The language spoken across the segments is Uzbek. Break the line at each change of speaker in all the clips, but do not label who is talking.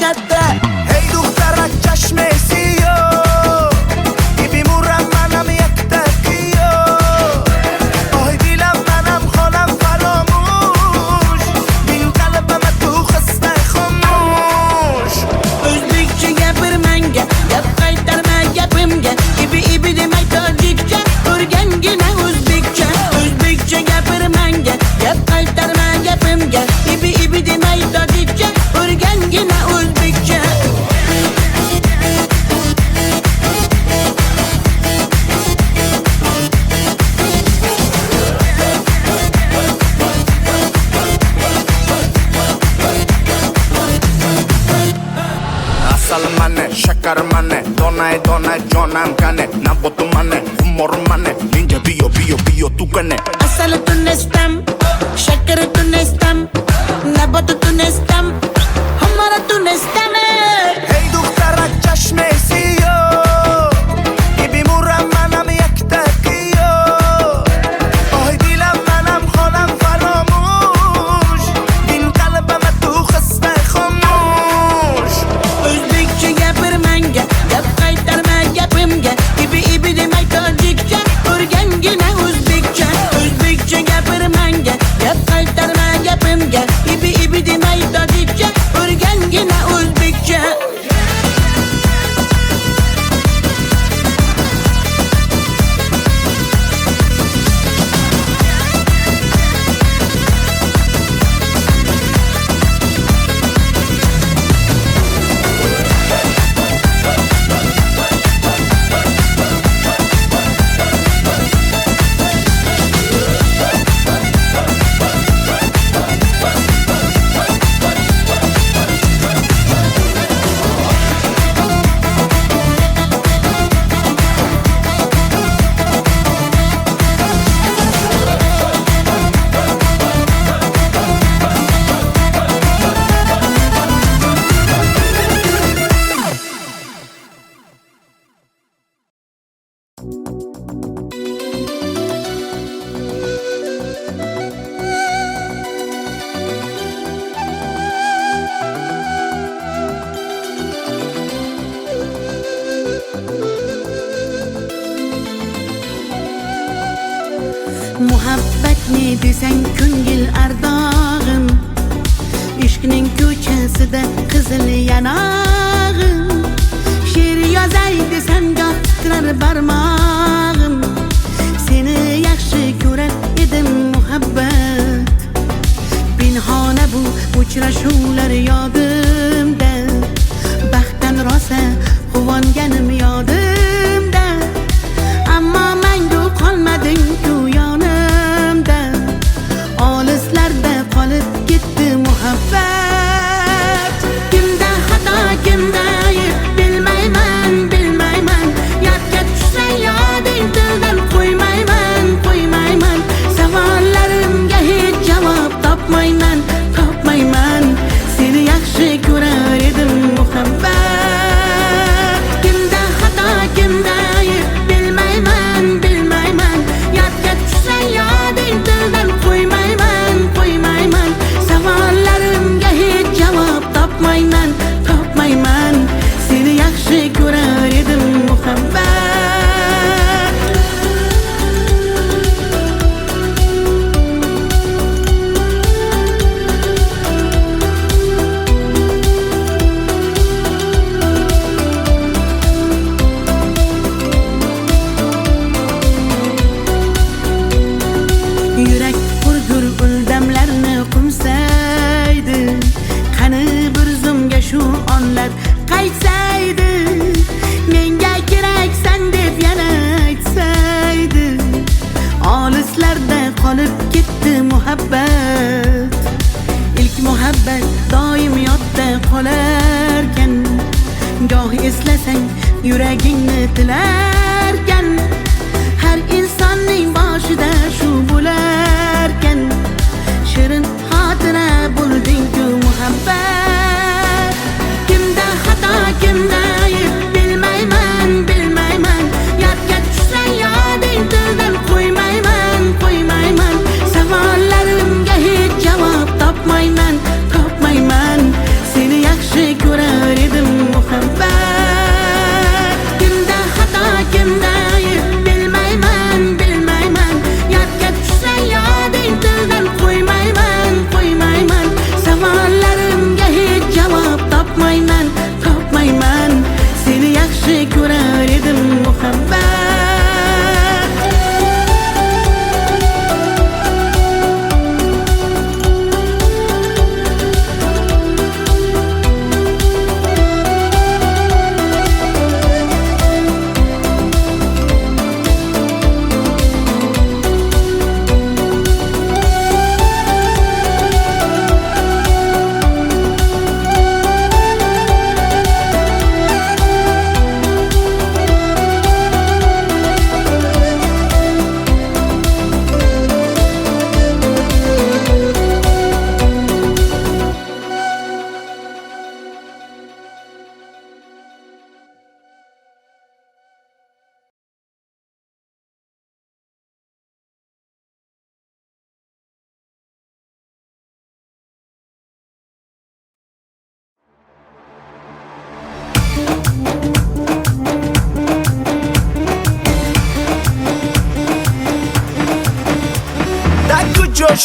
latta.
Hey دخترک چشمسی بیمورم منم یک تکیو آی دیلم منم خانم فراموش بین قلبم تو خسته خاموش
O'zbekcha gapir menga, gap qaytarma gapimga. Ibi demay tojikcha, o'rgangina o'zbekcha. O'zbekcha gapir menga, gap qaytarma gapimga. Ibi demay tojikcha, o'rgangina o'zbekcha.
Asal mane, shakar mane, donay donay jonam kane Nabotu mane, humor mane, ninja biyo tu kane
Asal tunestam, shakar tunestam, nabat tunestam, hamara tunestam.
Hey دخترک چشمسی بیمورم منم یک تکیو آی دیلم منم خانم فراموش بین قلبم تو خسته خاموش
O'zbekcha gapir menga, gap qaytarma gapimga. Ibi demay tojikcha, o'rgangina o'zbekcha. O'zbekcha gapir menga, gap qaytarma gapimga. Ibi demay tojikcha, o'rgangina o'zbekcha. Muhabbat ne desang ko'ngil ardog'im, ishqning ko'chasida qizil yanog'im. She'r yozay desam goh titrar barmog'im, seni yaxshi ko'rar edim muhabbat. Pinhona bu uchrashuvlar yodimda, baxtdan rosa quvonganim yodimda. Ammo mangu qolmading-ku yonimda, olislarda qolib ketdi muhabbat. Kimda xato, kimda ayb bilmayman, yodga tushsa yoding tildan qo'ymayman. Savollarimga hech javob topmayman. Seni yaxshi ko'rar edim muhabbat. Kimda xato, kimda ayb bilmayman, yodga tushsa yoding tildan qo'ymayman. Savollarimga hech javob topmayman. Seni yaxshi ko'rar edim muhabbat. Yurak hurgur uldamlarni qumsaydi, qani bir zumga shu onlar qaytsaydi. Menga keraksan deb yana aytsaydi, olislarda qolib ketdi muhabbat. İlk muhabbat doim yodda qolarkan, goh eslasang yuragingni tilarkan. Har insonning boshida shu bo'larkan, shirin xotira bo'lding-ku muhabbat. Kimda xato, kimda ayb bilmayman, yodga tushsa yoding tildan qo'ymayman. Savollarimga hech javob topmayman. Seni yaxshi ko'rar muhabbat. Kimda xato kimda ayb bilmayman bilmayman. Yodga tushsa yoding tildan qo'ymayman qo'ymayman. Savollarimga hech javob topmayman topmayman. Seni yaxshi ko'rar edim muhabbat.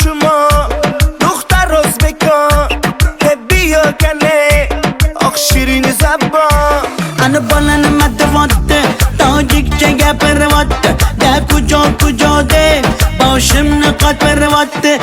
شما دختر ازبکان بیا کنه آخ شیرین زبان
Ana balani matvatte tojikcha gapirvatte da kujo de boshimni qotvirvatte.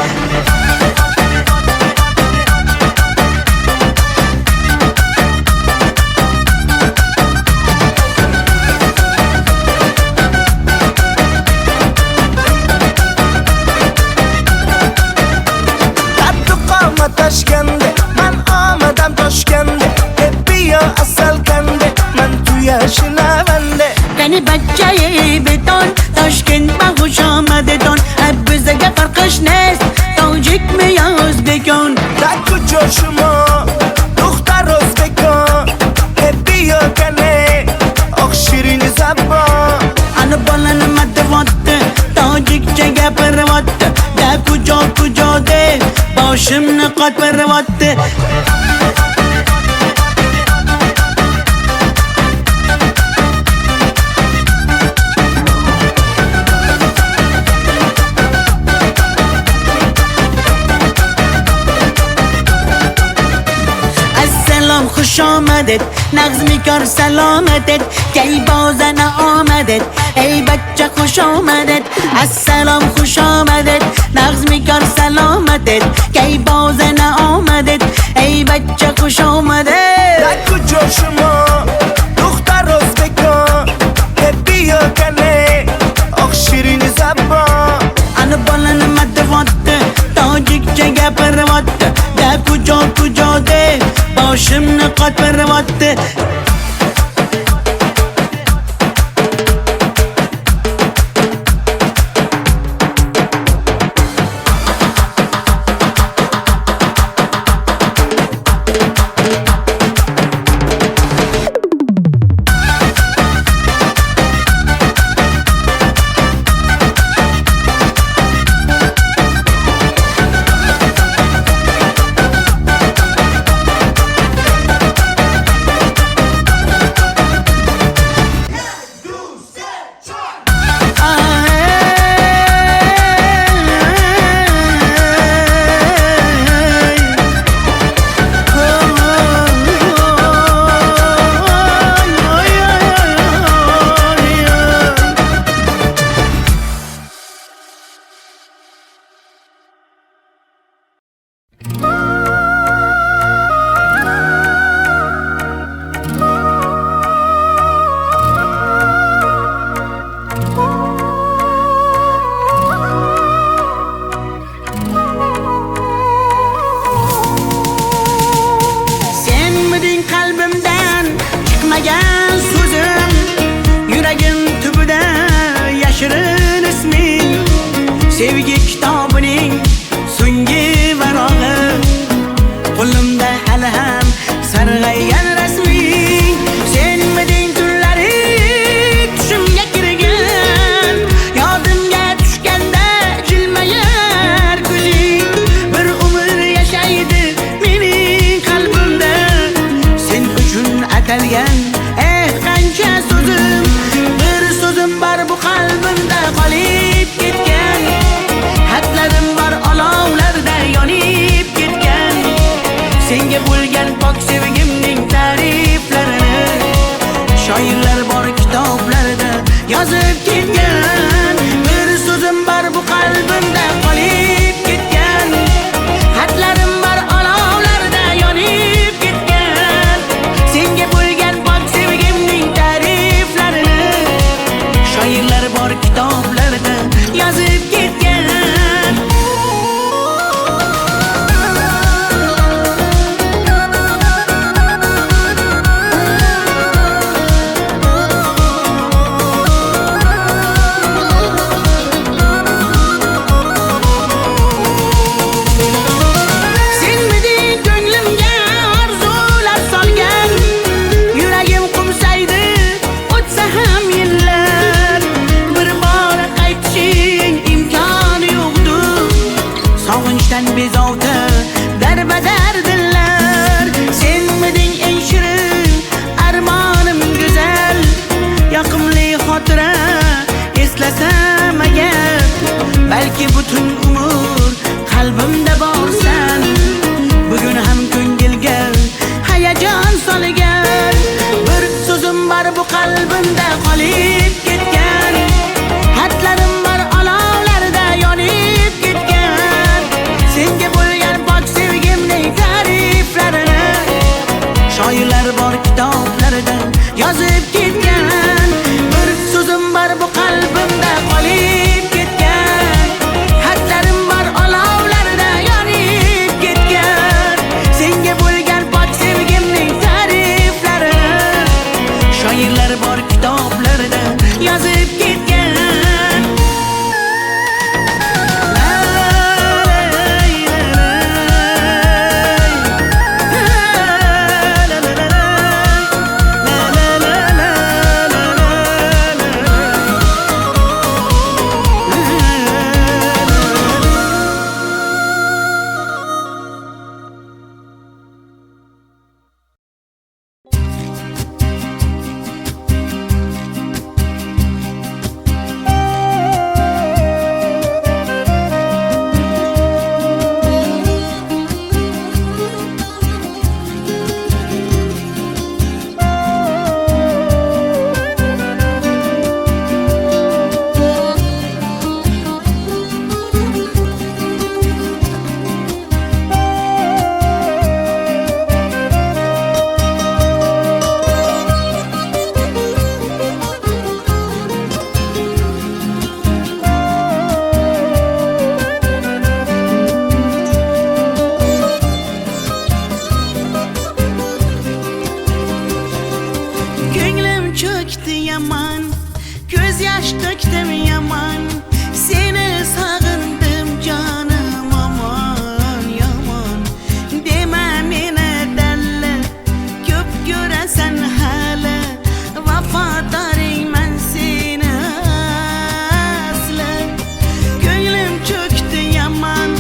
Toshkende man omadam Toshkende bia asal kande man tu yashnavande
Qani bachchayi beton Toshkent ma xush omadedon bizga farqish nest tojikmi yo o'zbekon.
da kujo shuma dukhtar o'zbekon bia kane oq shirin zabon
Ana balani matvatte tojikcha gapirvatte da kujo de boshimni qotvirvatte. Assalom xush omadet nag'zmi kor salomatet kay bozana omadet ey bachcha xush omadet. Assalom xush omadet nag'zmi kor salomatet kay bozana omadet ey bachcha xush omadet.
da kujo shuma dukhtar o'zbekon bia kane oq shirin zabon
Ana balani matvatte tojikcha gapirvatte da kujo de boshimni qotvirvatte. atalgan qancha so'zim, bir so'zim bor bu qalbimda qolib ketgan. Xatlarim bor olovlarda yonib ketgan. Senga bo'lgan pok sevgimning ta'riflarini shoirlar bor kitoblarda yozib ketgan. Bir so'zim bor bu qalbimda qolib ketgan. Xatlarim bor olovlarda yonib ketgan. Senga bo'lgan pok sevgimning ta'riflarini shoirlar bor kitoblarda yozib ketgan. Bezovta darbadar dillar, senmiding eng shirin armonim go'zal. Yoqimli xotira eslasam agar, balki butun umr qalbimda borsan. Bugun ham ko'ngilga hayajon solgan. Bir so'zim bor bu qalbimda qolib ketgan. Xatlarim bor olovlarda yonib ketgan. Senga bo'lgan pok sevgimning ta'riflarini shoirlar bor kitoblarda yozib ketgan. Bir so'zim bor bu qalbimda qolib ketgan. Xatlarim bor olovlarda yonib ketgan. Senga bo'lgan pok sevgimning ta'riflarini shoirlar bor kitoblarda yozib ketgan. Yaman, göz yaş döktüm yaman. Seni sağındım canım aman yaman. Deme mene delle, köp göresen hala. Vafadarım ben seni asla. Gönlüm çöktü yaman,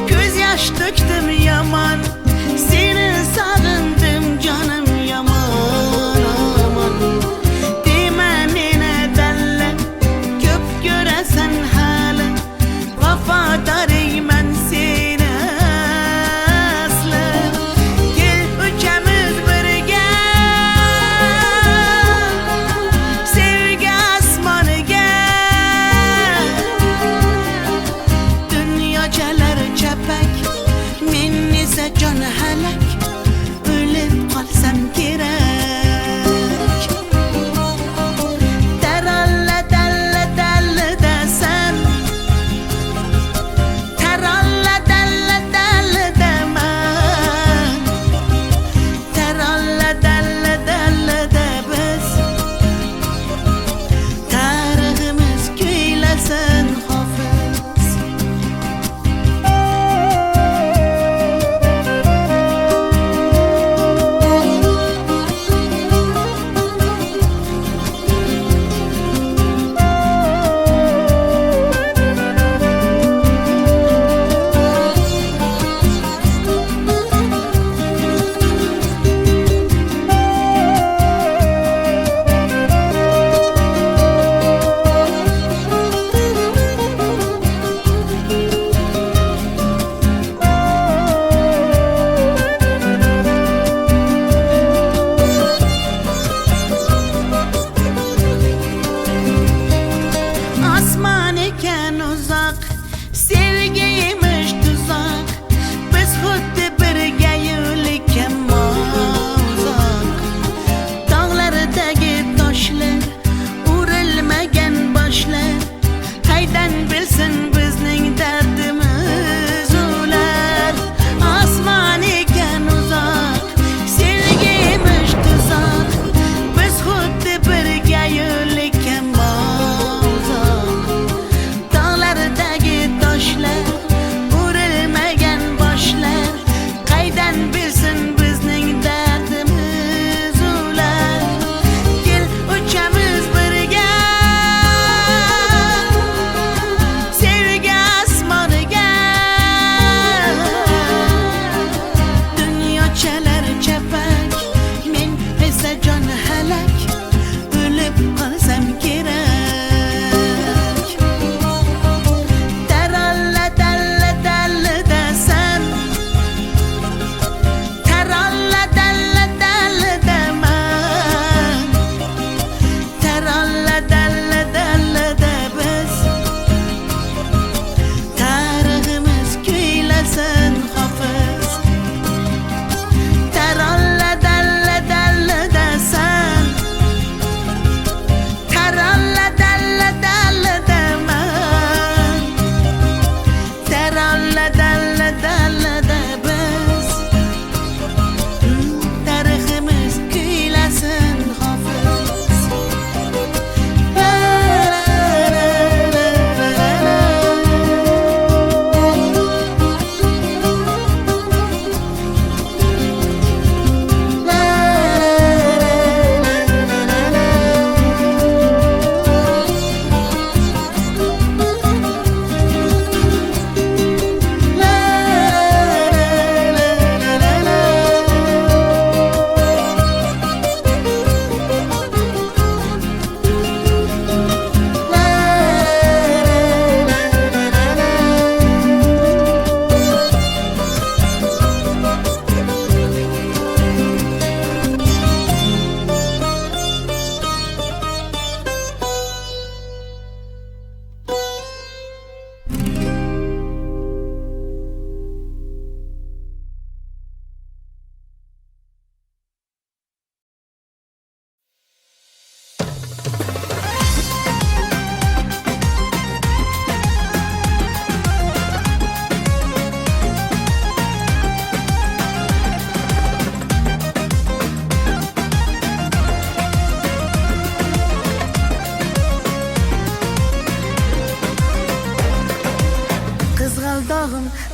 göz yaş döktüm yaman. Seni sağındım canım yaman aman. Sen hala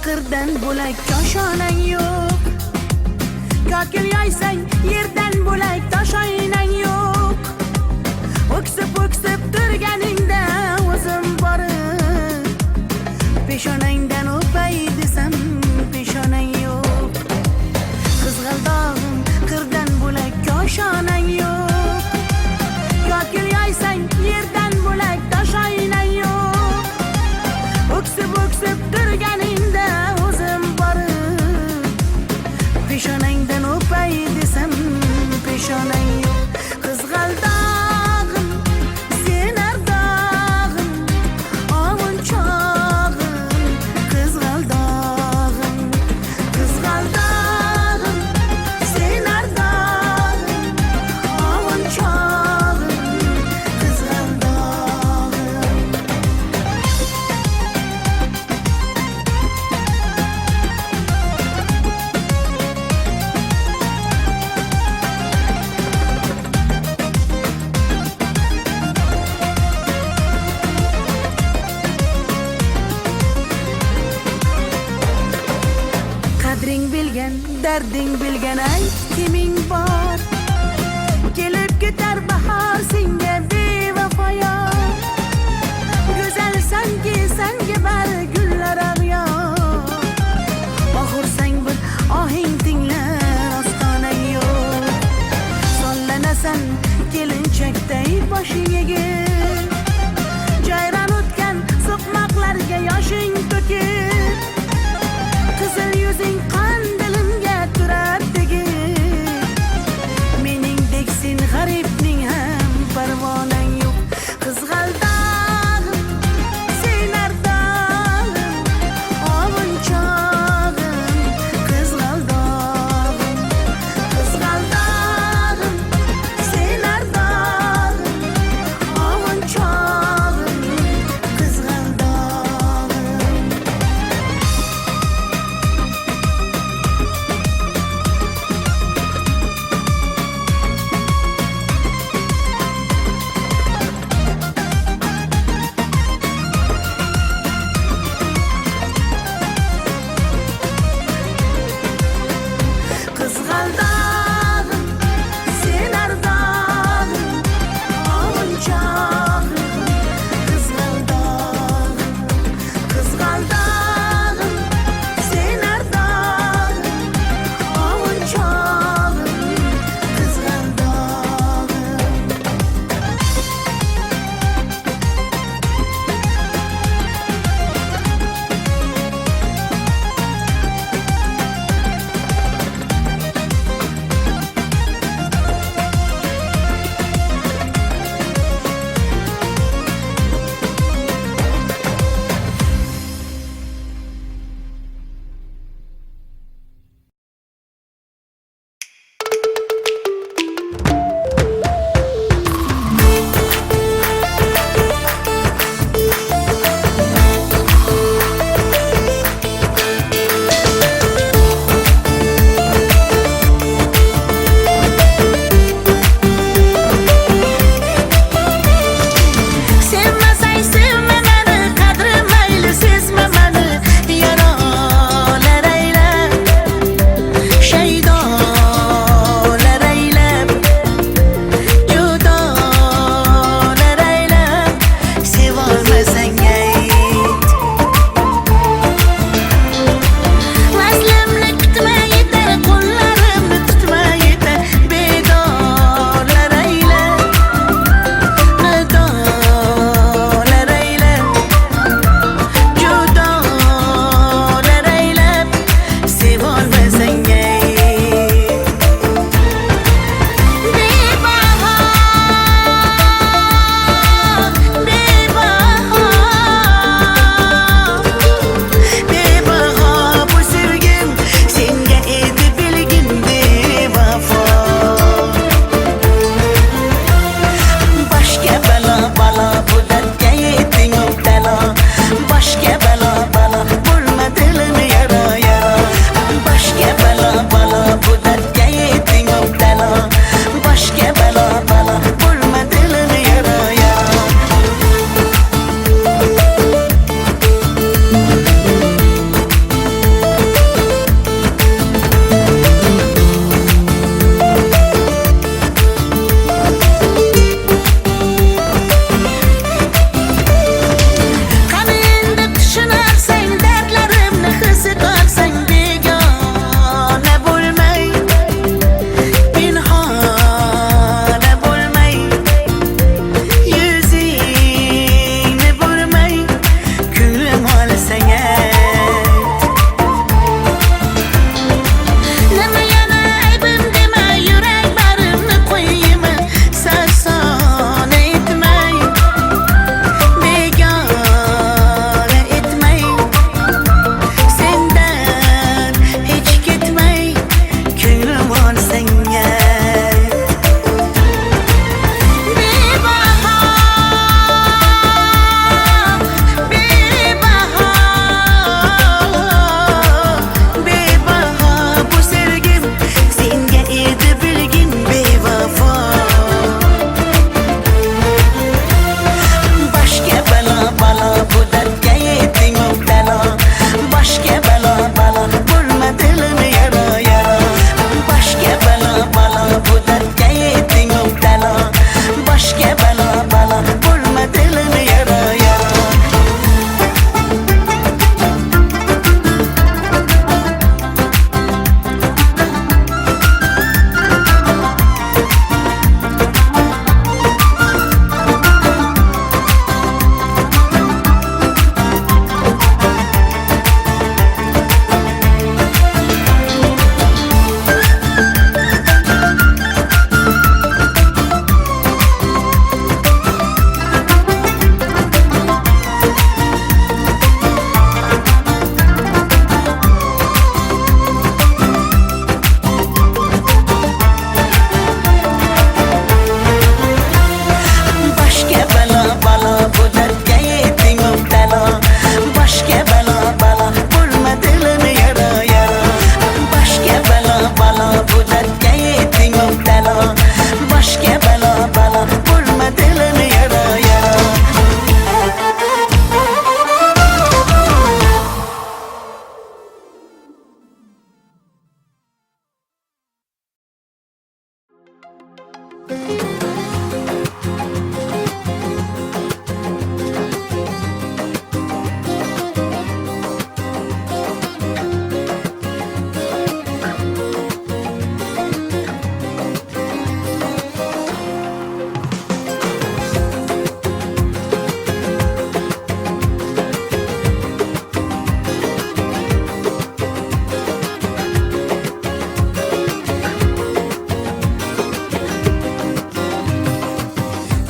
qirdan bo'lak koshonang yo'q. Kokil yoysang yerdan bo'lak toshoynang yo'q. O'ksib turganingda o'zim borib peshonangdan o'pay desam peshonang yo'q. Qizg'aldog'im qirdan bo'lak koshonang yo'q. Kokil yoysang yerdan bo'lak toshoynang yo'q. O'ksib turganingda o'zim borib peshonangdan o'pay desam peshonang yo'q. Qizg'aldog'im sen ardog'im ovun chog'im. Qizg'aldog'im sen ardog'im ovun chog'im. Qizg'aldog'im qadring bilgan, darding bilgan ayt kiming bor. Kelib ketar bahor senga bevafoyor. Go'zalsanki senga bari gullar ag'yor. Oxursang bir ohing tinglar ostonang yo'q. Sollanasan kelinchakday boshing egib. Jayron o'tgan so'qmoqlarga yoshing to'kib. Qizil yuzing qon dilimga turar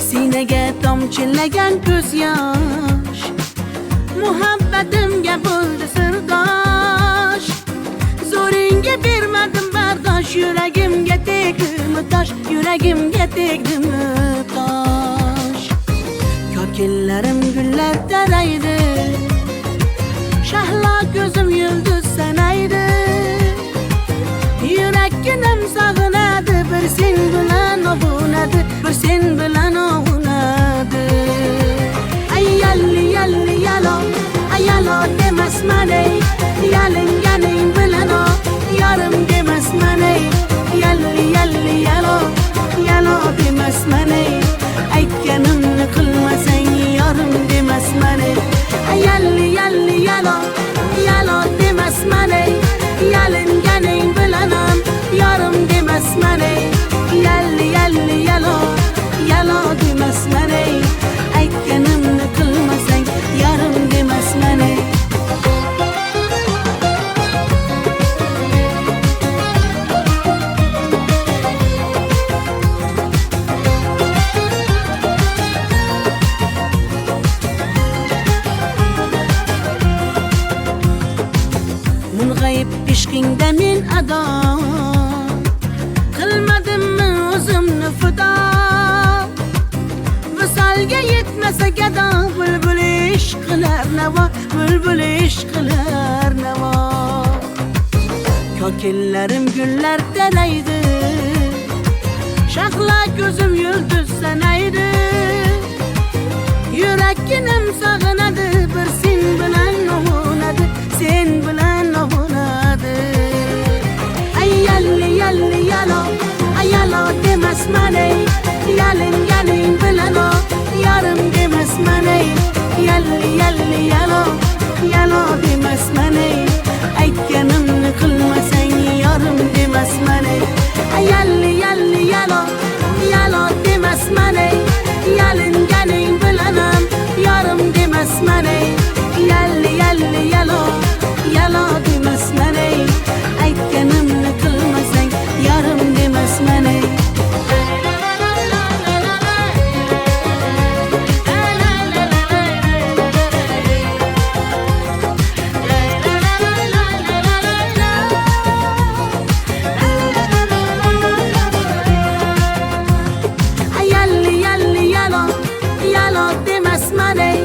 Sinaga tomchilagan ko'z yosh, muhabbatimga bo'ldi sirdosh. Zo'ringga bermadim bardosh, yuragimga tegdimi tosh, yuragimga tegdimi tosh. Kokillarim gullar taraydi, shahlo ko'zim yulduz sanaydi. Yurakkinam sog'inadi, bir sen bilan ovunadi, bir sen bilan ovunadi. Ay yalli yalli yalo, ay yalo demasman ey, yalinganing bilan o, yarim demasman ey. Yalli yalli yalo, yalo demasman ey, aytganimni qilmasang yarim demasman ey. Ay yalli yalli yalo, yalo demasman ey, yalinganing bilan ham yarim demasman ey. Yalli yalli yalo, yalo demasman ey, aytganimni qilmasang yarim demasman ey. Mung'ayib ishqingda men ado, qilmadimmi o'zimni fido. Visolga yetmasa gado, bulbul ishq qilar navo, bulbul ishq qilar navo. Kokillarim gullar taraydi, shahlo ko'zim yulduz sanaydi. Yurakkinam sog'inadi, bir sen bilan ovunadi, sen bilan ovunadi. Ay yalli yalli yalo, ay yalo demasman ey, yalinganing bilan o, yarim demasman ey. Yalli yalli yalo, yalo demasman ey, aytganimni qilmasang yarim demasman ey. Ay yalli yalli yalo, yalo demasman ey, yalinganing bilan ham yarim demasman ey. Yalli yalli yalo, yalo demasman ey, aytganimni qilmasang yarim demasman ey. Yalli yalli yalo, yalo demasman ey,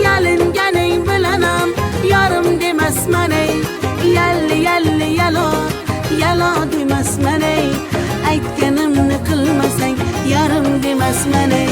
yalinganing bilan ham yarim demasman ey. Yalli yalli yalo, yalo demasman ey, aytganimni qilmasang yarim demasman ey.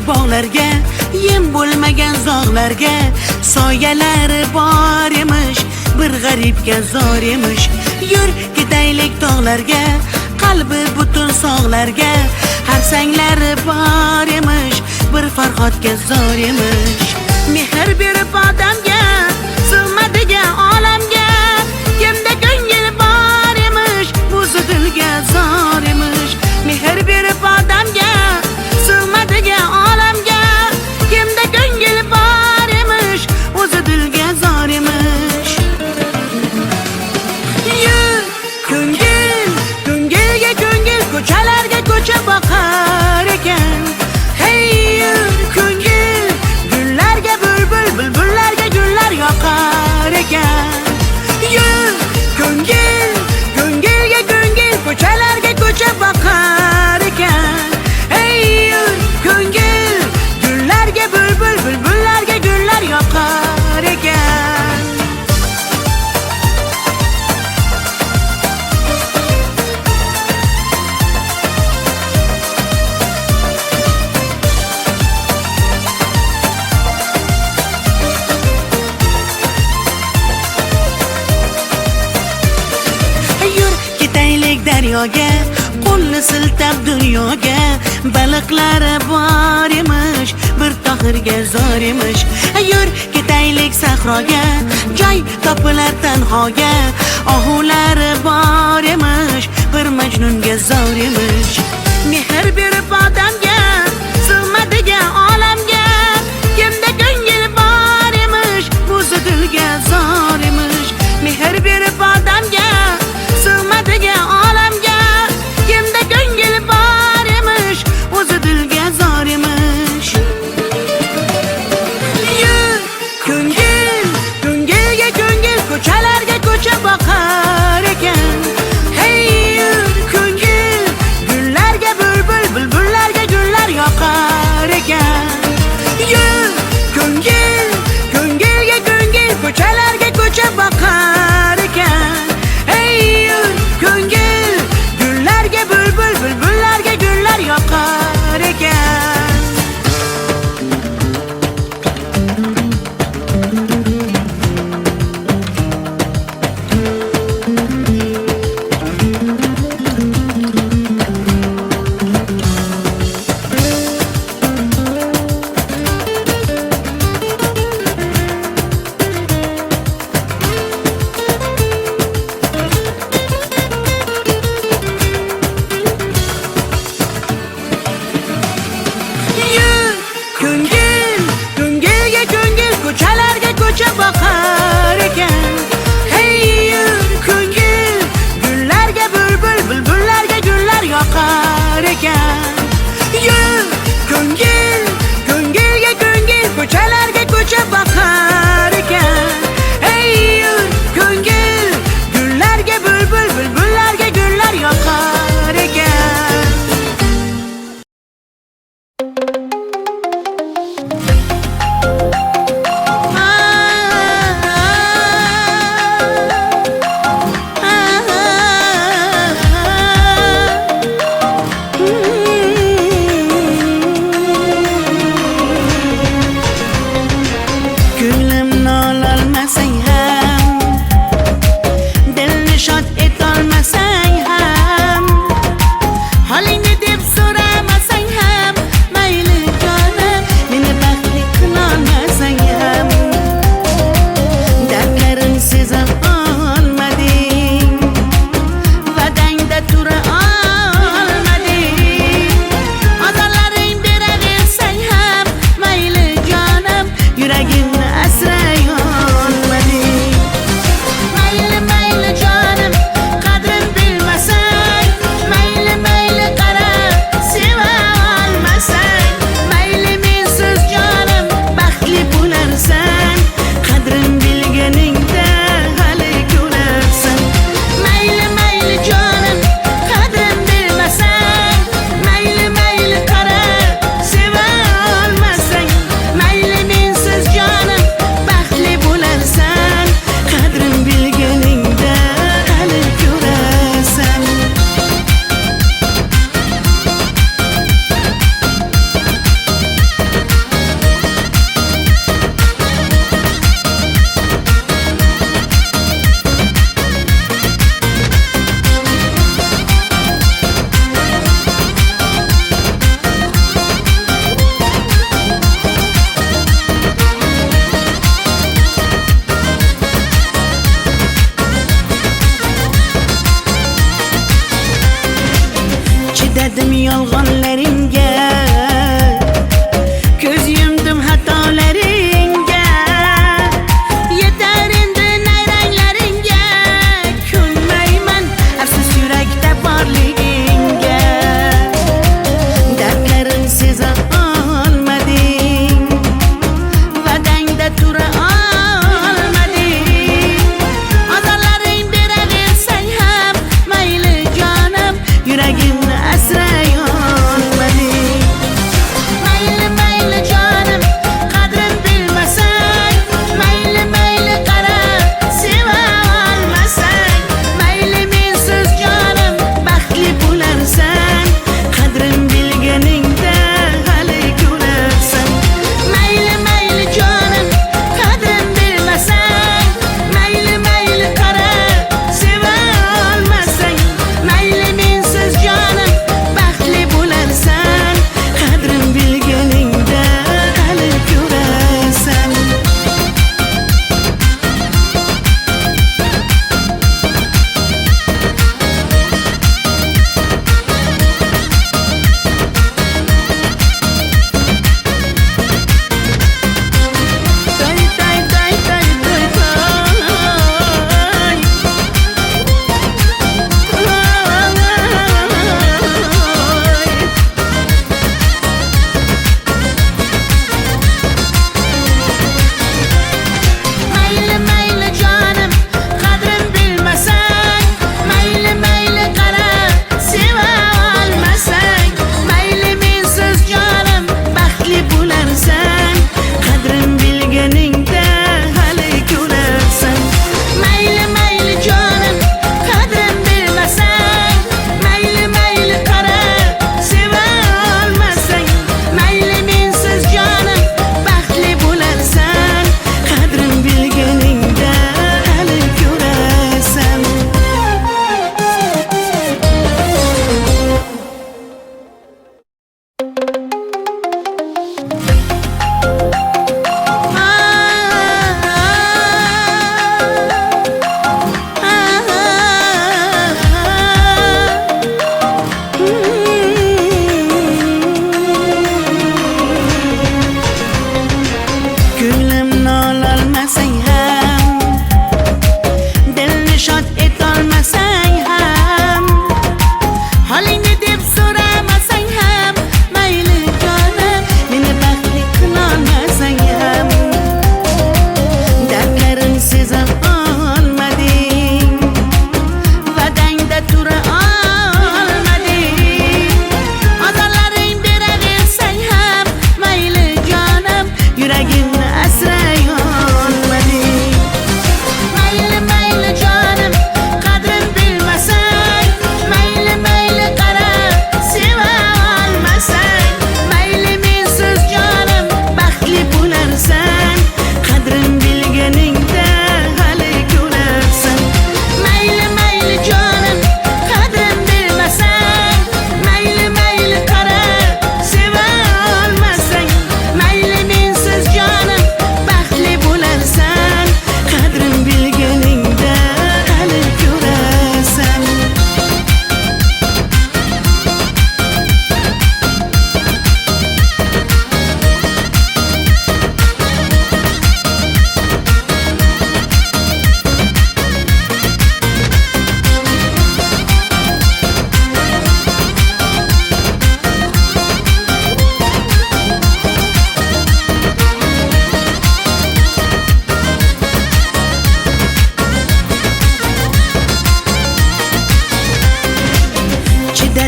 Bog'larga, yem bo'lmagan zog'larga, soyalari bor emish, bir g'aribga zor emish. Yur ketaylik tog'larga, qalbi butun sog'larga, harsanglari bor emish, bir farhodga zor emish. Mehr berib odamga, sig'madigan olamga, kimda ko'ngil bor emish, o'zi dilga zor emish. Mehr berib odamga, sig'madigan olamga, kimda ko'ngil bor emish, o'zi dilga zor emish. Yur ko'ngil, ko'ngilga ko'ngil, ko'chalarga ko'cha boqar ekan. Hey yur daryoga, qo'lni siltab dunyoga. Baliqlari bor emish, bir tohirga zor emish. Yur ketaylik sahroga, joy topilar tanhoga. Ohulari bor emish, bir majnunga zor emish. Mehr berib odamga, sig'madigan olamga. Kimda ko'ngil bor emish, o'zi dilga zor emish. Mehr berib odamga, sig'madigan olamga. Kimda ko'ngil bor emish, o'zi dilga zor emish. Yur ko'ngil, ko'ngilga ko'ngil, ko'chalarga ko'cha boqar ekan. Hey yur ko'ngil, gullarga bulbul, bulbullarga gullar yoqar ekan. Yur ko'ngil, ko'ngilga ko'ngil, ko'chalarga ko'cha boqar ekan. Hey yur ko'ngil, gullarga bulbul, bulbullarga gullar yoqar ekan. Yur ko'ngil, ko'ngilga ko'ngil, ko'chalarga ko'cha boqar ekan. Hey yur ko'ngil, gullarga bulbul, bulbullarga gullar yoqar ekan. Yur ko'ngil, ko'ngilga ko'ngil, ko'chalarga ko'cha boqar ekan. Hey yur ko'ngil, gullarga bulbul, bulbullarga gullar yoqar ekan. Ko'nglimni ololmasang ham, dilni shod etolmasang ham, holingni deb so'ramasang ham, mayli jonim, meni baxtli qilolmasang ham, dardlarim seza olmading, va'dangda tura olmading, ozorlaring beraversang ham, mayli jonim, yuragimni asray olmading. Mayli mayli jonim, qadrin bilmasang, mayli mayli qarab seva olmasang, mayli mensiz jonim baxtli bo'larsan, qadrin bilganingda hali ko'rarsan. Mayli mayli jonim, qadrin bilmasang, mayli mayli qarab seva olmasang, mayli mensiz jonim baxtli bo'larsan, qadrin bilganingda hali ko'rarsan. Chidadim yolg'onlaringga, ko'z yumdim xatolaringga. Yetar endi nayranglaringga, ko'nmayman afsus yurakda borligingga. Dardlarim seza olmading, va'dangda tura olmading, ozorlaring beraversang ham, mayli jonim, yuragimni asray olmading. Mayli mayli jonim, qadrin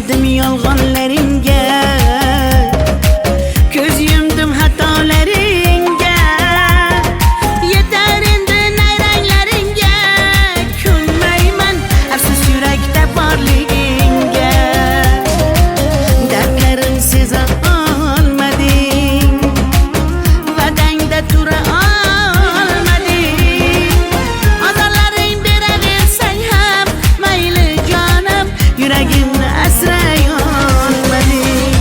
Chidamadim yolg'onlaringga, ko'z yumdim xatolaringga. Yetar endi nayranglaringga, ko'nmayman afsus yurakda borligingga. Dardlarim seza olmading, va'dangda tura olmading. Azorlaring beraversang ham mayli jonim, yuragimni asray olmading.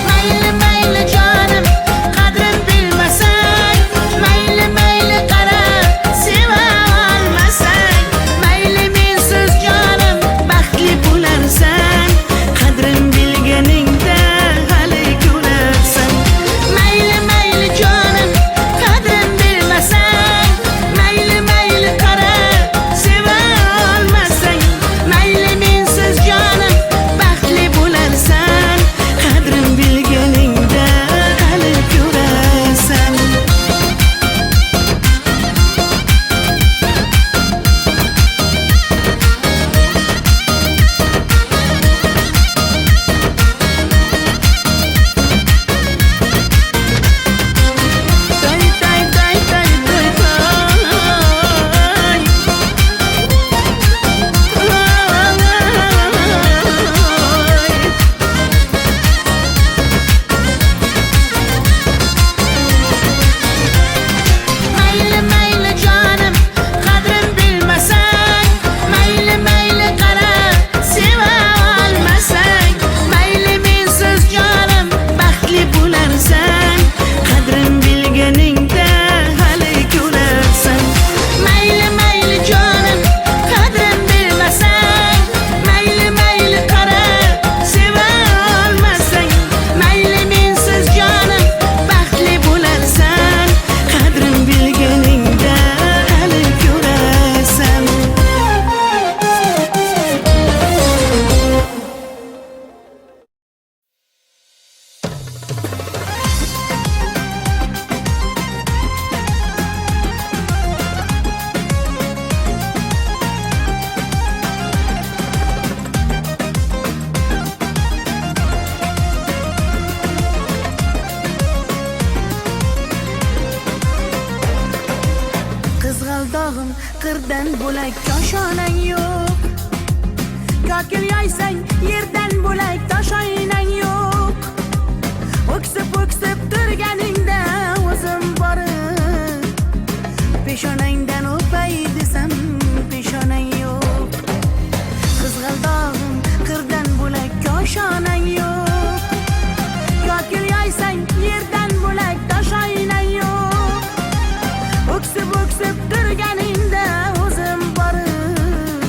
Mayli mayli jonim, qadrin bilmasang, mayli mayli qara, seva olmasang, mayli mensiz jonim baxtli bo'larsan, qadrin bilganingda hali ko'rarsan. Mayli mayli jonim, qadrin bilmasang, mayli mayli qara, seva olmasang, mayli mensiz jonim baxtli bo'larsan, qadrin bilganingda hali ko'rarsan. Tay tay tay tay tay Mayli mayli jonim, qadrin bilmasang, mayli mayli qara, seva olmasang, mayli mensiz jonim baxtli bo'larsan, qadrin bilganingda hali ko'rarsan. Mayli mayli jonim, qadrin bilmasang, mayli mayli qara, seva olmasang, mayli mensiz jonim baxtli bo'larsan, qadrin bilganingda hali ko'rarsan. Qizg'aldog'im qirdan bo'lak koshonang yo'q. Kokil yoysang yerdan bo'lak toshoynang yo'q. O'ksib o'ksib turganingda o'zim borib, peshonangdan o'pay desam peshonang yo'q. Qizg'aldog'im qirdan bo'lak koshonang yo'q. Kokil yoysang yerdan bo'lak toshoynang yo'q. O'ksib o'ksib turganingda o'zim borib,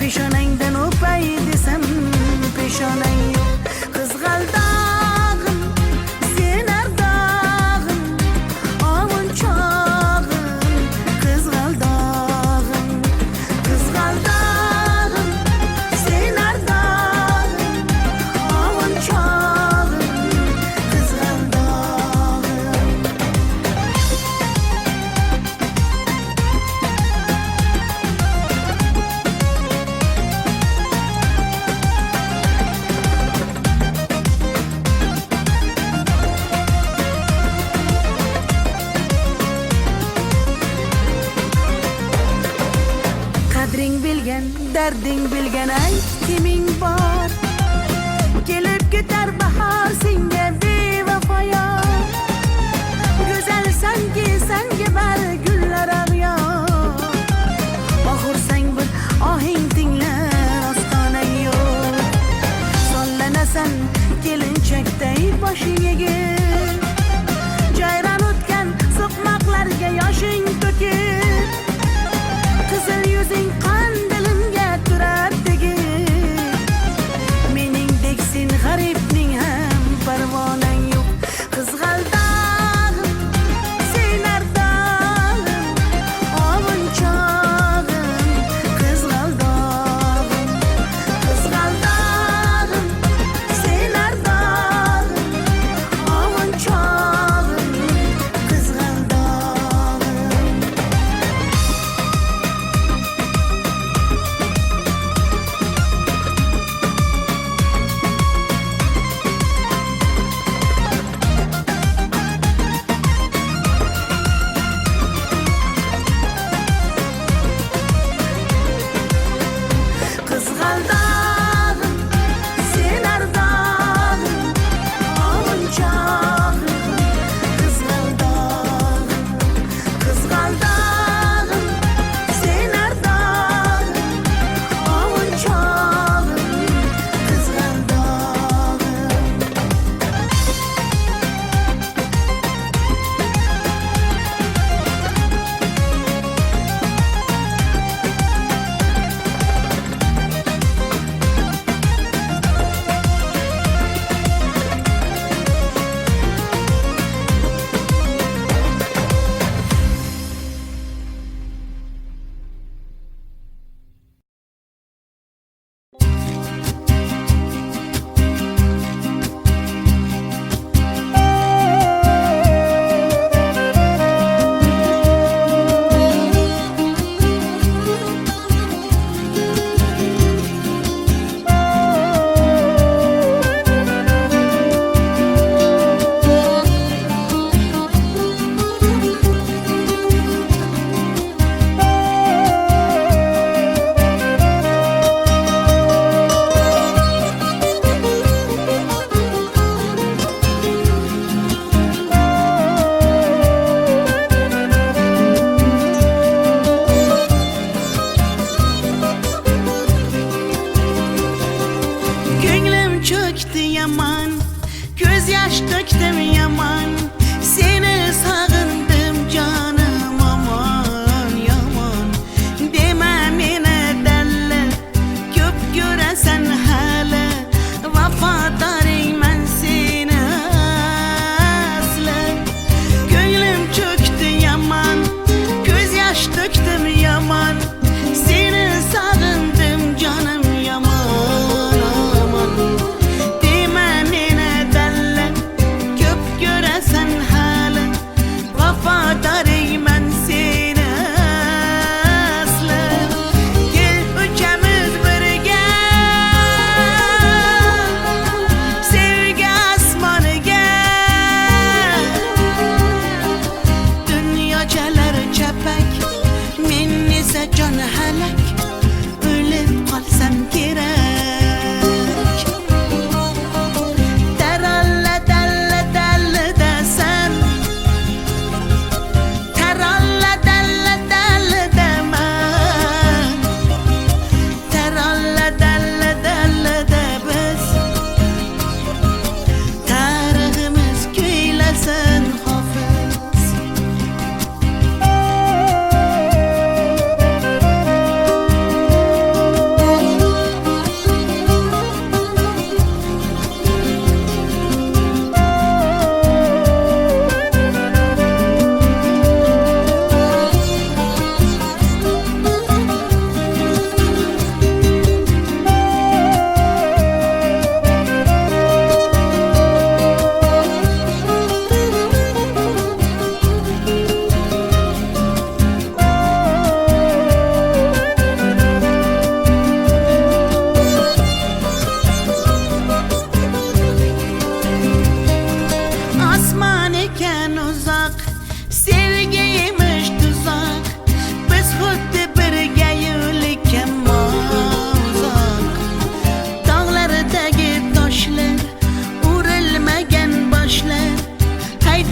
peshonangdan o'pay desam peshonang yo'q. Qizg'aldog'im, sen ardog'im, ovun chog'im. Qizg'aldog'im, qizg'aldog'im, sen ardog'im, ovun chog'im. Qizg'aldog'im. Qadring bilgan, darding bilgan, ayt kiming bor. Kelib ketar bahor senga bevafoyo. Go'zalsanki senga bari gullar ag'yor. Oxursang bir ohing tinglar ostonang yo'q. Sollanasan kelinchakday boshing egib, jayron o'tgan so'qmoqlarga yoshing to'kib. Qizil yuzing qon dilimga turar tegib,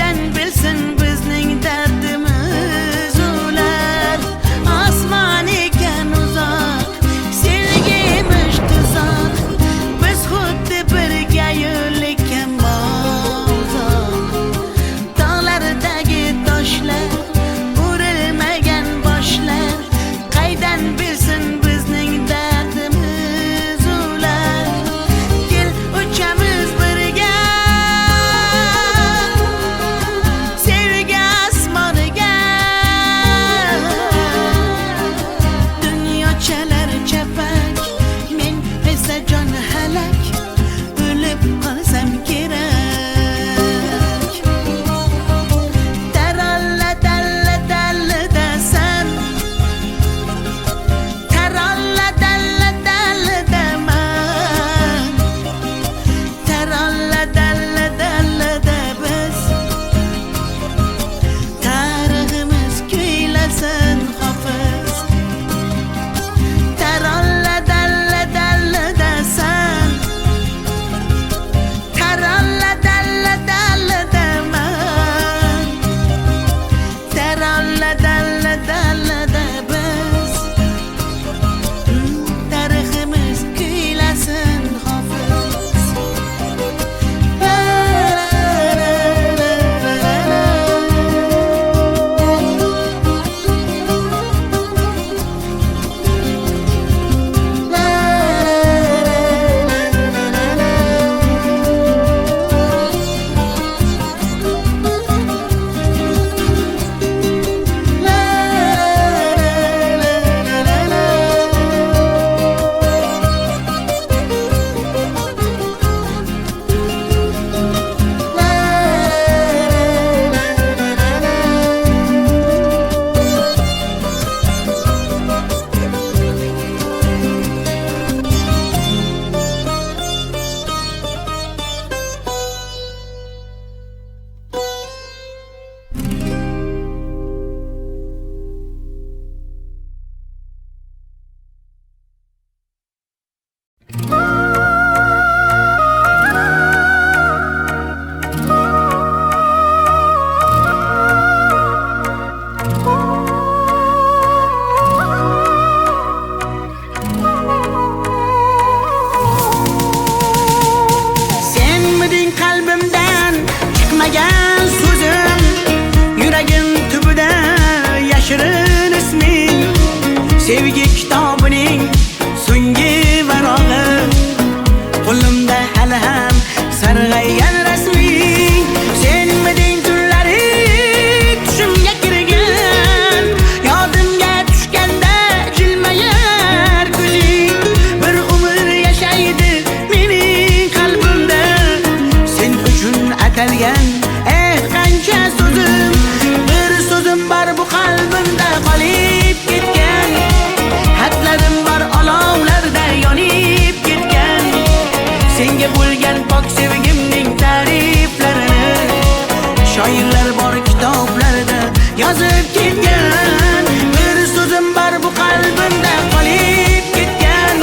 qaydan bilsin bizning dardimiz ular osmon ekan uzoq sevgimiz tuzoq biz xuddi birga yo'lakkan uzoq tog'lardagi toshlar urilmagan boshlar qaydan bilsin bizning dardimiz ular kel uchamiz birga sevgi osmoniga dunyo chalar chapak men esa jon halak o'lib qolsam kerak taralla dalla dalla dasan taralla dalla dalla daman taralla dalla dalla da biz tariximiz kuylasin hofiz taralla dalla dalla dasan taralla dalla dalla daman taralla dalla dalla da biz tariximiz kuylasin hofiz Senmiding qalbimdan chiqmagan so'zim yuragim tubida yashirin isming sevgi kitobining so'nggi varog'i qo'limda hali ham sarg'aygan rasming senmiding tunlari tushimga kirgan yodimga tushganda jilmayar ko'zing bir umr yashaydi mening qalbimda sen uchun atalgan qancha so'zim bir so'zim bor bu qalbimda qolib ketgan xatlarim bor olovlarda yonib ketgan senga bo'lgan pok sevgimning ta'riflarini shoirlar bor kitoblarda yozib ketgan bir so'zim bor bu qalbimda qolib ketgan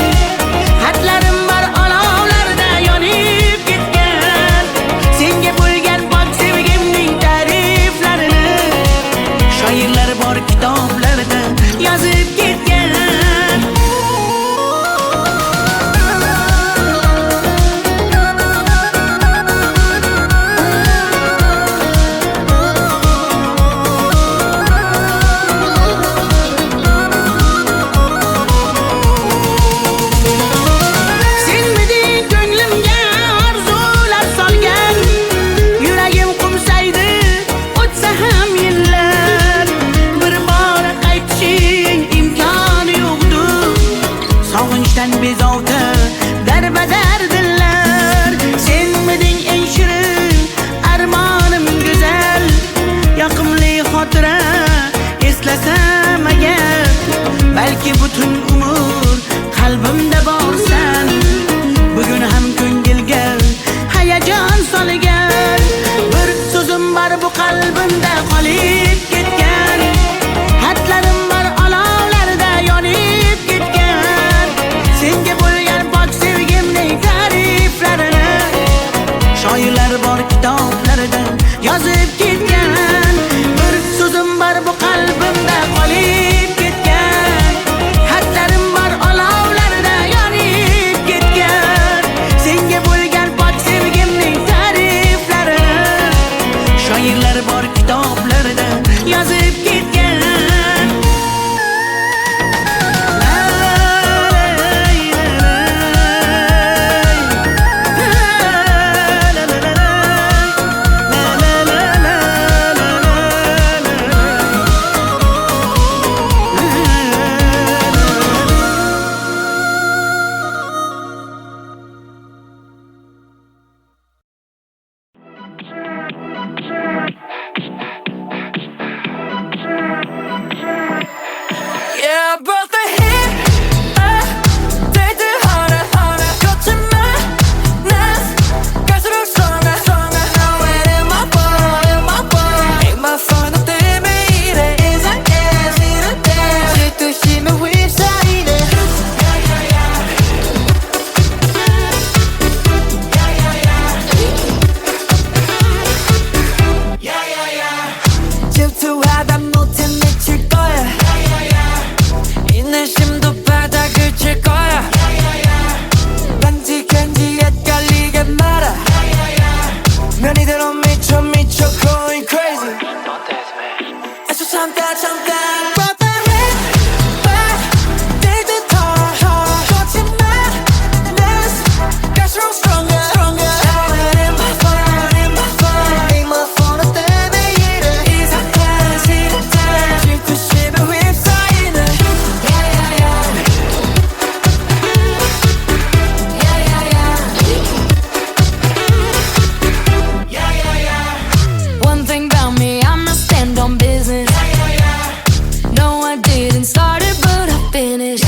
xatlarim bor olovlarda yonib ketgan senga bo'lgan pok sevgimning ta'riflarini shoirlar bor kitoblarda yozib ketgan bor kitoblarda yozib ketgan.
Yeah, I brought the heat. Take it harder, harder. 거침만 난 갈수록 stronger, stronger. Now it ain't my fault, ain't my fault. Ain't my fault. 너 때문에 이래. 이상해, 싫은데. 질투심에 휩싸이네. 질투하다 못해 미칠 거야. 이 내심도 바닥을 칠 거야. 반지간지 헷갈리게 말아. 면이대로 미쳐 미쳐 going crazy. 애써 참다 참다. Brought the heat back. Take the toll. 거침만 less. 갈수록 stronger, stronger. Now it ain't my fault, ain't my fault. Ain't my fault. 너 때문에 이래. 이상해, 싫은데. 질투심에 휩싸이네. One thing about me, I'ma stand on business. No, I didn't start it, but I finished.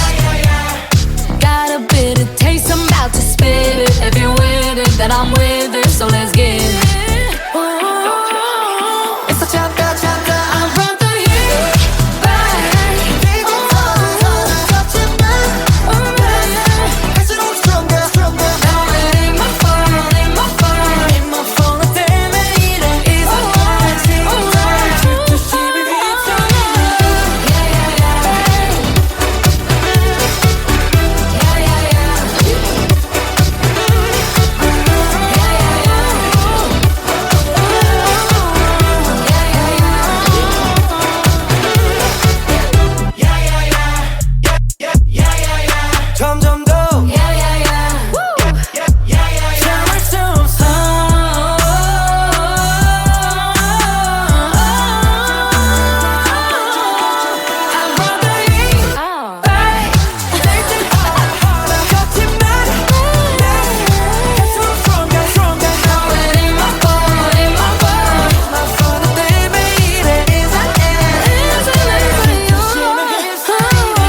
Got a bit of taste, I'm about to spit it. If you're with it, then I'm with it, so let's get it. It's a chapter, chapter. I brought the heat back. 갈수록 stronger, stronger. Now it ain't my fault, ain't my fault. Ain't my fault. 너 때문에 이래. 이상해, 싫은데. 질투심에 점점 더 참을 수 없어. I brought the heat back. Take it harder. 거침만 갈수록 stronger, stronger. Now it ain't my fault, ain't my fault. Ain't my fault. 너 때문에 이래. 이상해, 질투심에 휩싸이네.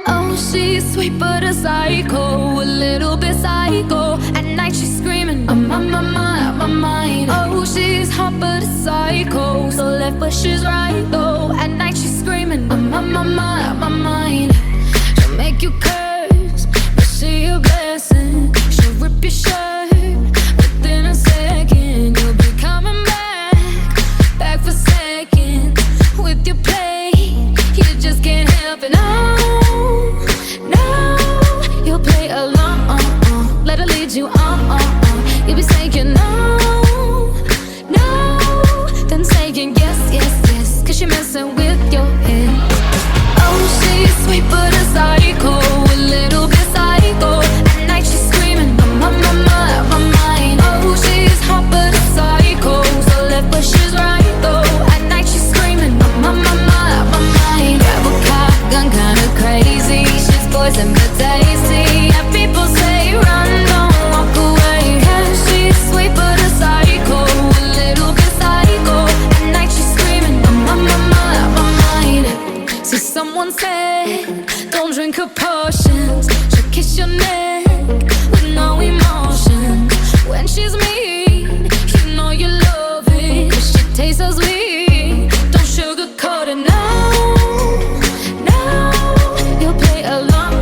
Oh, she's sweet but a psycho, a little bit psycho. At night she's screaming, I'm on my mind, my mind. Oh, she's hot but a psycho, so left but she's right though. At night she's screaming, I'm on my mind, my mind. She'll make you curse, but she a blessing. She'll rip your shirt within a second. You'll be coming back for seconds with your play. You just can't help it. No, you'll play along. Let her lead you on. You'll be saying no, then saying yes, yes, yes. 'Cause you're messing with your head. Oh, she's sweet but a psycho, a little bit psycho. At night she's screaming, my mind. Oh, she's hot but a psycho, so left but she's right though. At night she's screaming, my mind. Grab a car, gun kinda crazy. She's poison but tasty. And people say run, don't walk away. Yeah, she's sweet but a psycho, a little bit psycho. At night she's screaming, my mind. See, someone said, don't drink her potions. She'll kiss your neck with no emotion. When she's mean, you know you love it. 'Cause she tastes so sweet, don't sugarcoat it. No, you'll play along.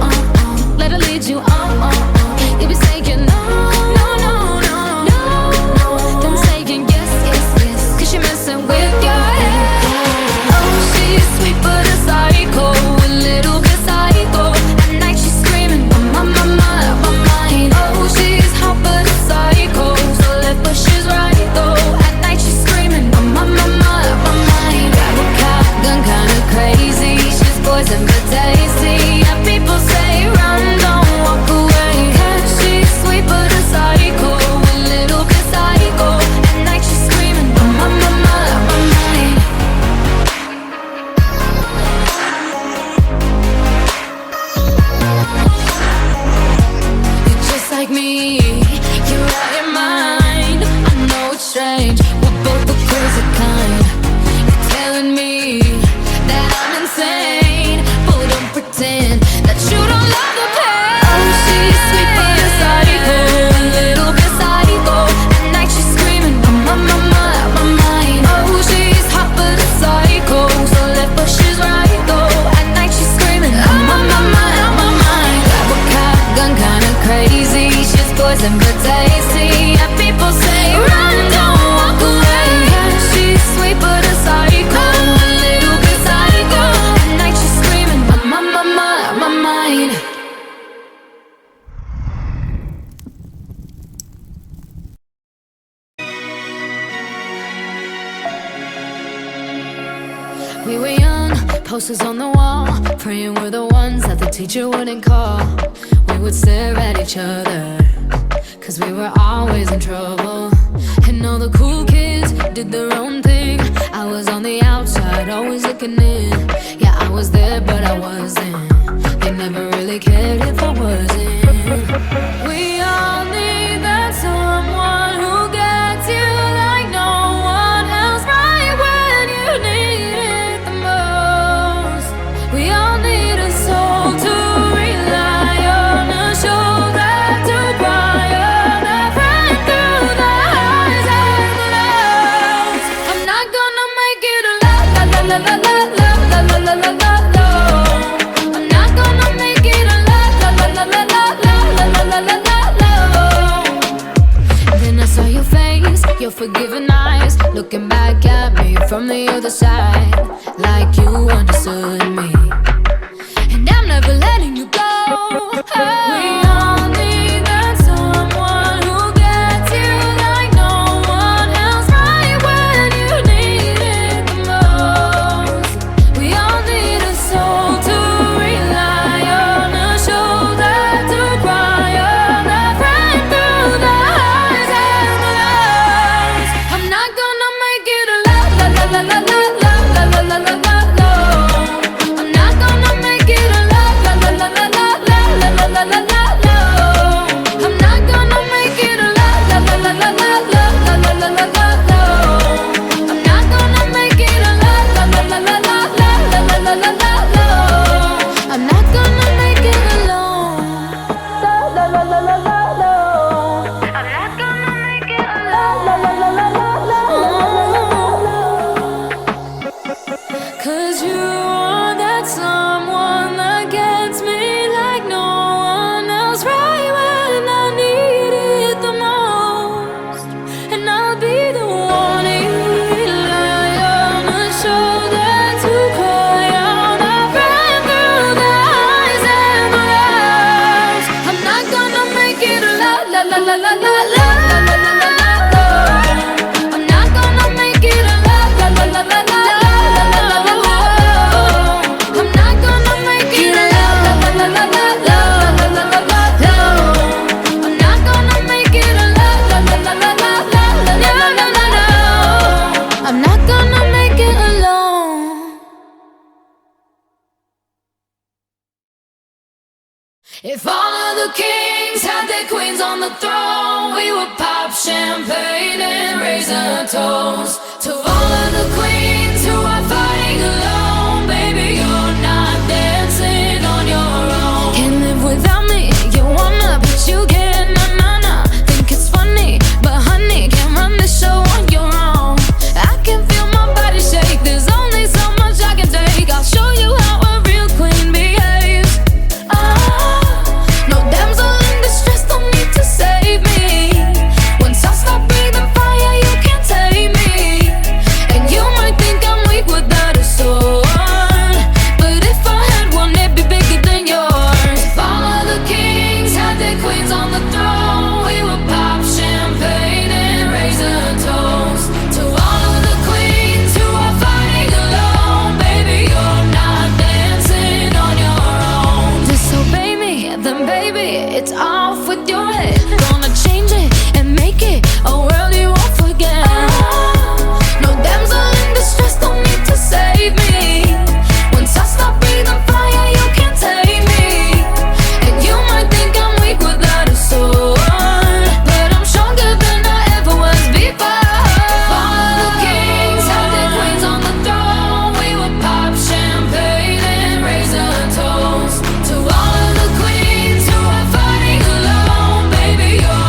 but tasty. And people say, run, don't walk away. She's sweet but a psycho, a little bit psycho. At night she's screaming, my mind. We were young, posters on the wall, praying we're the ones that the teacher wouldn't call. We would stare at each other, cause we were always in trouble. And all the cool kids did their own thing. I was on the outside, always looking in. Yeah, I was there, but I wasn't. They never really cared if I wasn't. We all need that someone who gets you like no one else, right when you need it the most. We all need a soul to rely on, a shoulder to cry on, a friend through the highs and the lows. I'm not gonna make it a la la la la la la la la la la la la. I'm not gonna make it a la la la la la la la la la la la la. Then I saw your face, your forgiving eyes, looking back at me from the other side, like you understood me. And I'm never letting you go. We all need that someone who gets you like no one else, right when you need it the most. We all need a soul to rely on, a shoulder to cry on, a friend through the highs and the lows. I'm not gonna make it a la la la la la la la la la la la la. I'm not gonna make it a la la la la la la la la la la la la. I'm not gonna make it a la la la la la la la la la la la la. I'm not gonna make it a la la la la la la la la la la la. I'm not gonna make it alone. La la la la la la la. I'm not gonna make it alone. La la la la la la la. Cause you are that someone that gets me like no one else, right when I need it the most. And I'll be the one you rely on, a shoulder to cry on, a friend through the highs and the lows. I'm not gonna make it a la la la la la la la la la la la la. I'm not gonna make it a la la la la la la la la la la la. I'm not gonna make it a la la la la la la la la la la la. I'm not gonna make it a la la la la la la la la la la la. I'm not gonna make it alone. If all of the kings had their queens on the throne, we would pop champagne and raise a toast to all of the queens who are fighting alone. Baby, you're not dancing on your own. Can't live without me, you wanna, but you can't. Nah. Think it's funny, but honey, can't run the show on your own. I can feel my body shake, there's only so much I can take. I'll show you how a real queen behaves. No damsel in distress, don't need to save me. Once I stop breathing fire, you can't take me. And you might think I'm weak without a sword, but if I had one, it'd be bigger than yours. If all of the kings had their queens on the throne, we would pop champagne and raise a toast to all of the queens who are fighting alone. Baby, you're not dancing on your own. Disobey me, then baby, it's off with your head. Gonna change it and make it a world you won't forget. No damsel in distress, don't need to save me. Once I stop breathing fire, you can't take me. And you might think I'm weak without a sword, but I'm stronger than I ever was before. If all of the kings had their queens on the throne, we would pop champagne and raise a toast to all of the queens who are fighting alone. Baby, you're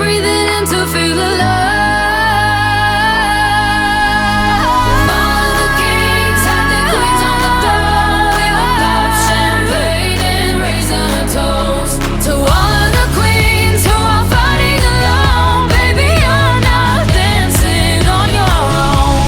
breathing in to feel the love. Follow the kings, have the queens on the throne. We will pop champagne and raise a toast to all of the queens who are fighting alone. Baby, you're not dancing on your own.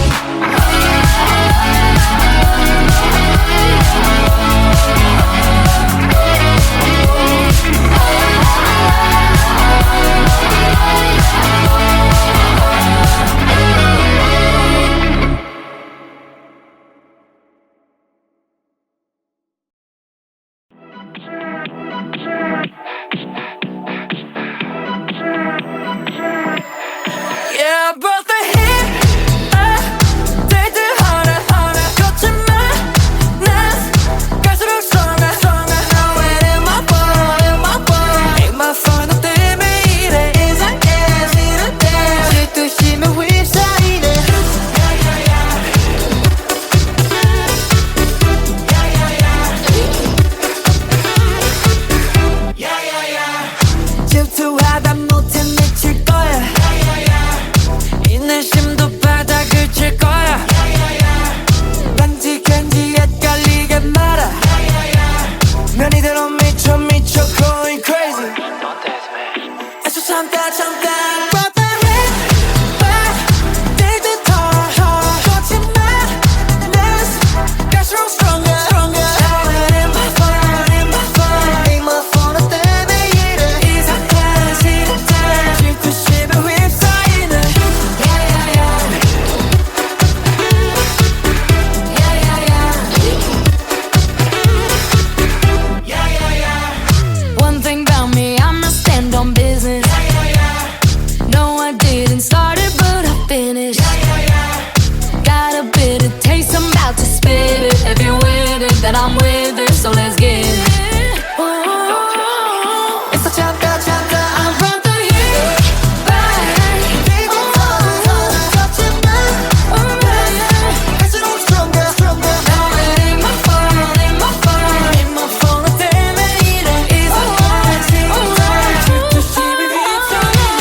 Yeah, I brought the heat. Take it harder, harder. 거침만 난 갈수록 stronger, stronger. Now it in my fault, in my fault. Ain't my fault, 너 때문에 이래. 이상해, 싫은데. 질투심에 휩싸이네. 질투하다 못해 미칠 거야. 인내심도 바닥을 칠 거야. 반지간지 헷갈리게 말아. 난 이대로 미쳐 미쳐 going crazy. 애써 참다 참다. Brought the heat back. Take the toll. 거침만 난 갈수록 stronger, stronger. Now it ain't my fault, ain't my fault. Ain't my fault, 너 때문에 이래. 이상해, 싫은데. 질투심에 휩싸이네.
One thing about me, I'm a stand on business. No, I didn't start it, but I finished. Got a bit of taste, I'm about to spit it. If you're with it, then I'm with it, so let's get it.
애써 참다 참다.
I brought the heat back.
거침만 갈수록 stronger, stronger.
Now it ain't my fault, ain't my fault.
Ain't my fault, 너 때문에 이래. 이상해, 싫은데. 질투심에 휩싸이네.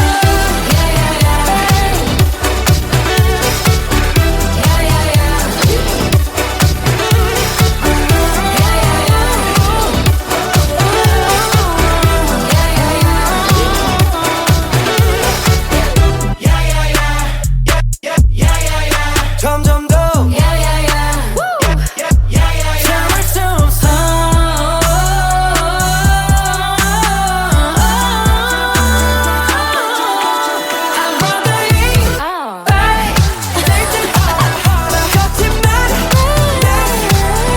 점점 더 참을 수 없어. I brought the heat back. Take it harder. 거침만 난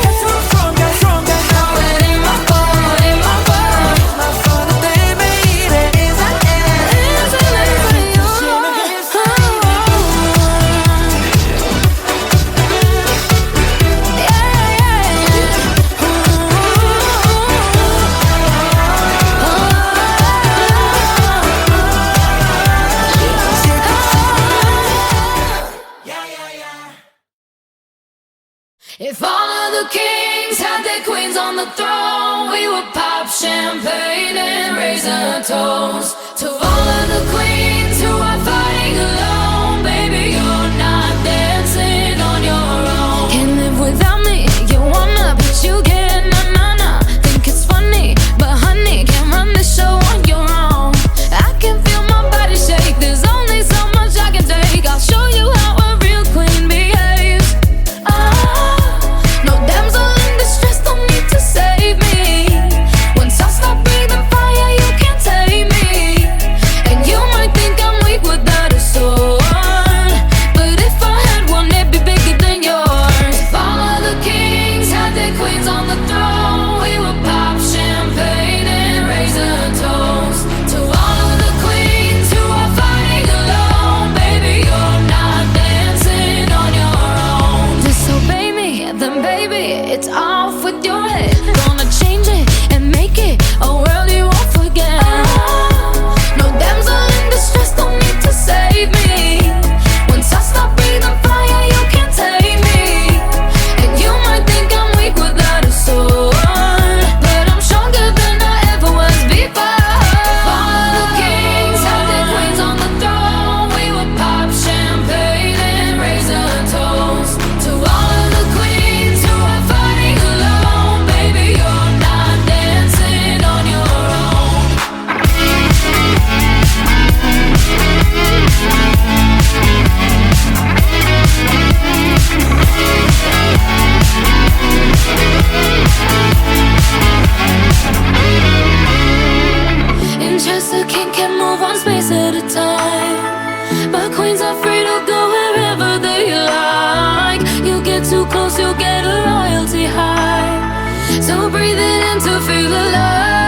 갈수록 stronger, stronger. Now it ain't my fault, ain't my fault. Ain't my fault, 너 때문에 이래. 이상해, 질투심에 휩싸이네.
If all of the kings had their queens on the throne, we would pop champagne and raise a toast to all of the queens who are fighting alone. Baby, you're not dancing on your own. Can't live without me, you wanna, but you can't. Nah. Think it's funny, but honey, can't run the show on your own. I can feel my body shake, there's only so much I can take. I'll show you how a real queen behaves. No damsel in distress, don't need to save me. Once I stop breathing fire, you can't take me. just a king, can move one space at a time. But queens are free to go wherever they like. You get too close, you'll get a royalty high. So breathe it in to feel alive.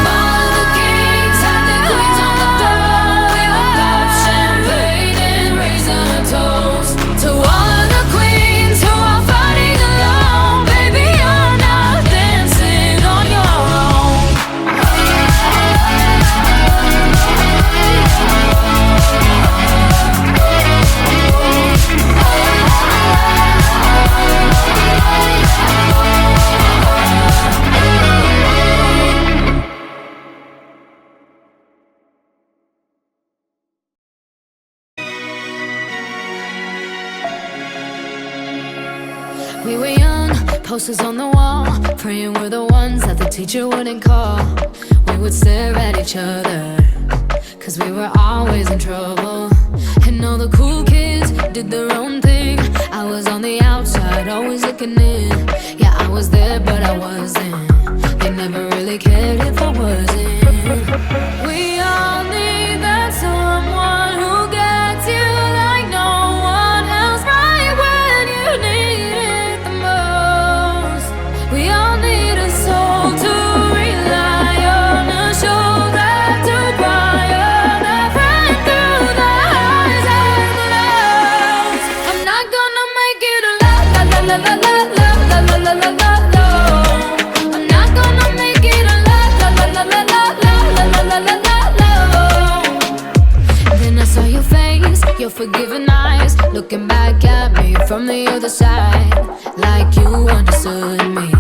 Follow the kings, have the queens on the throne. We will pop champagne and raise a toast to all of the queens who are fighting alone. Baby, you're not dancing on your own. We were young, posters on the wall, praying we're the ones that the teacher wouldn't call. We would stare at each other, cause we were always in trouble. And all the cool kids did their own thing. I was on the outside, always looking in. Yeah, I was there, but I wasn't. They never really cared if I wasn't. We all need that someone who gets you like no one else, right when you need it the most. We all need a soul to rely on, a shoulder to cry on, a friend through the highs and the lows. I'm not gonna make it a la la la la la la la la la la la la. I'm not gonna make it a la la la la la la la la la la la. Then I saw your face, your forgiving eyes, looking back at me from the other side, like you understood me.